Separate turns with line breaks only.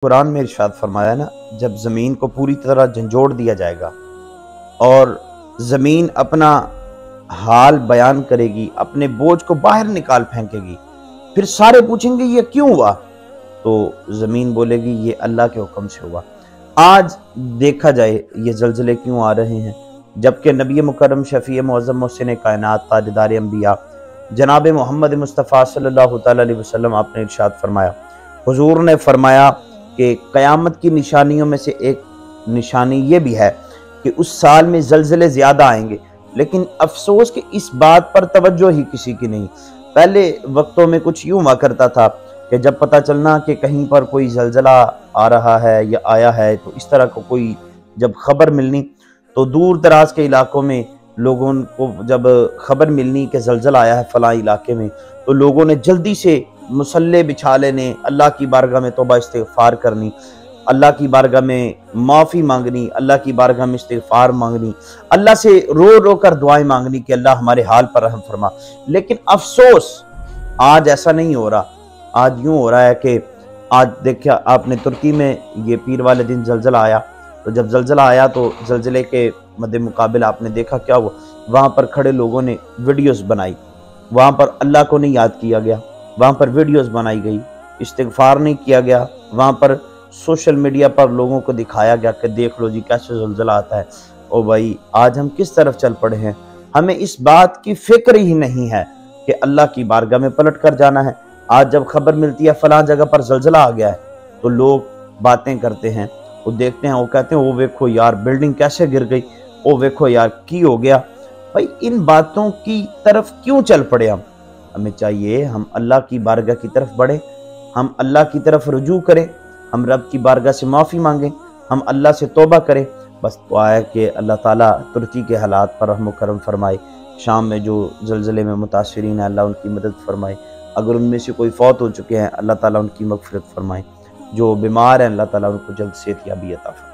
قرآن میں ارشاد فرمایا نا، جب زمین کو پوری طرح جھنجھوڑ دیا جائے گا اور زمین اپنا حال بیان کرے گی، اپنے بوجھ کو باہر نکال پھینکے گی، پھر سارے پوچھیں گے یہ کیوں ہوا؟ تو زمین بولے گی یہ اللہ کے حکم سے ہوا۔ آج دیکھا جائے یہ زلزلے کیوں آ رہے ہیں، جبکہ نبی مکرم شفیع معظم محسن کائنات تاجدار انبیاء جناب محمد مصطفیٰ صلی اللہ تعالی علیہ وسلم آپ نے ارشاد فرمایا، حضور نے فرمایا کہ قیامت کی نشانیوں میں سے ایک نشانی یہ بھی ہے کہ اس سال میں زلزلے زیادہ آئیں گے، لیکن افسوس کہ اس بات پر توجہ ہی کسی کی نہیں۔ پہلے وقتوں میں کچھ یوں ہوا کرتا تھا کہ جب پتہ چلنا کہ کہیں پر کوئی زلزلہ آ رہا ہے یا آیا ہے تو اس طرح کو کوئی جب خبر ملنی تو دور دراز کے علاقوں میں لوگوں کو جب خبر ملنی کہ زلزلہ آیا ہے فلاں علاقے میں تو لوگوں نے جلدی سے مصلے بچھا لینے، اللہ کی بارگاہ میں توبہ استغفار کرنی، اللہ کی بارگاہ میں معافی مانگنی، اللہ کی بارگاہ میں استغفار مانگنی، اللہ سے رو رو کر دعائیں مانگنی کہ اللہ ہمارے حال پر رحم فرما۔ لیکن افسوس آج ایسا نہیں ہو رہا۔ آج یوں ہو رہا ہے کہ آج دیکھا آپ نے ترکی میں یہ پیر والے دن زلزلہ آیا، تو جب زلزلہ آیا تو زلزلے کے مد مقابل آپ نے دیکھا کیا ہوا، وہاں پر کھڑے لوگوں نے ویڈیوز بنائی، وہاں پر اللہ کو نہیں یاد کیا گیا، وہاں پر ویڈیوز بنائی گئی، استغفار نہیں کیا گیا، وہاں پر سوشل میڈیا پر لوگوں کو دکھایا گیا کہ دیکھ لو جی کیسے زلزلہ آتا ہے۔ او بھائی آج ہم کس طرف چل پڑے ہیں؟ ہمیں اس بات کی فکر ہی نہیں ہے کہ اللہ کی بارگاہ میں پلٹ کر جانا ہے۔ آج جب خبر ملتی ہے فلاں جگہ پر زلزلہ آ گیا ہے تو لوگ باتیں کرتے ہیں، وہ دیکھتے ہیں، وہ کہتے ہیں وہ ویکھو یار بلڈنگ کیسے گر گئی، وہ ویکھو یار کی ہو گیا۔ بھائی ان باتوں کی طرف کیوں چل پڑے ہم؟ ہمیں چاہیے ہم اللہ کی بارگاہ کی طرف بڑھیں، ہم اللہ کی طرف رجوع کریں، ہم رب کی بارگاہ سے معافی مانگیں، ہم اللہ سے توبہ کریں۔ بس دعا ہے کہ اللہ تعالیٰ ترکی کے حالات پر رحم و کرم فرمائے، شام میں جو زلزلے میں متاثرین ہیں اللہ ان کی مدد فرمائے، اگر ان میں سے کوئی فوت ہو چکے ہیں اللہ تعالیٰ ان کی مغفرت فرمائے، جو بیمار ہیں اللہ تعالیٰ ان کو جلد صحت یابی عطا فرمائے۔